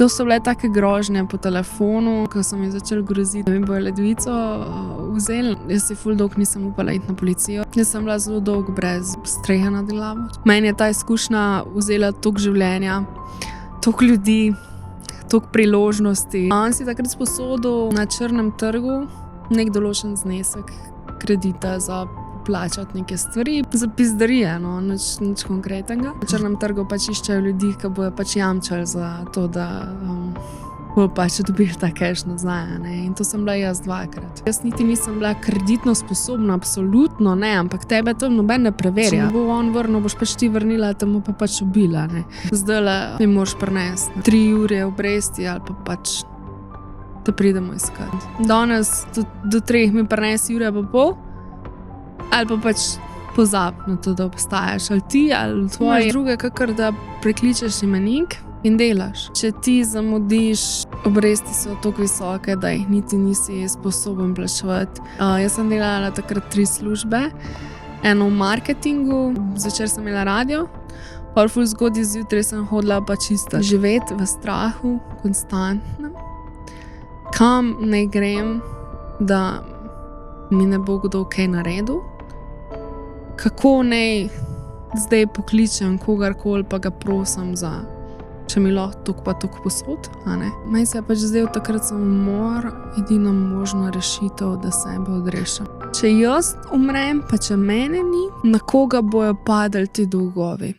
To so bile take grožnje po telefonu, ko so mi začeli groziti, da mi bojo ledvico vzeli. Jaz si ful dolgo nisem upala iti na policijo. Jaz sem bila zelo dolgo brez strehe nad glavo. Meni je ta izkušnja vzela toliko življenja, toliko ljudi, toliko priložnosti. On si takrat sposodil na črnem trgu nek določen znesek kredita za plačati neke stvari, za pizdarije, no, nič konkretnega. Na črnem trgu pač iščejo ljudi, ki bojo pač jamčali za to, da bojo pač dobili ta cash nazaj, ne. In to sem bila jaz 2-krat. Jaz niti nisem bila kreditno sposobna, absolutno ne, ampak tebe to noben ne preverja. Če bo on vrnil, boš pač ti vrnila, te mu pa pač ubila, ne. Zdajle mi moraš prinesti 3 ure obresti ali pa pač da pridemo iskat. Danes do 3 mi prinesi ure pa pol, ali pa pač pozab na to, da obstajaš. Ali ti, ali tvoje druge, kakor da prekličeš imenik in delaš. Če ti zamudiš, obresti so toliko visoke, da jih niti nisi sposoben plačevati. Jaz sem delala takrat 3 službe. Eno v marketingu, zvečer sem imela radio, pol ful zgodaj zjutraj sem hodila pa čista. Živeti v strahu, konstantnem. Kam naj grem, da mi ne bo kdo kaj naredil? Kako naj zdaj pokličem kogarkoli pa ga prosim za, če mi lahko tok pa tok posod, a ne? Meni se je pač zdaj takrat samomor edina možna rešitev, da sebe odrešim. Če jaz umrem, pa če mene ni, na koga bojo padali ti dolgovi?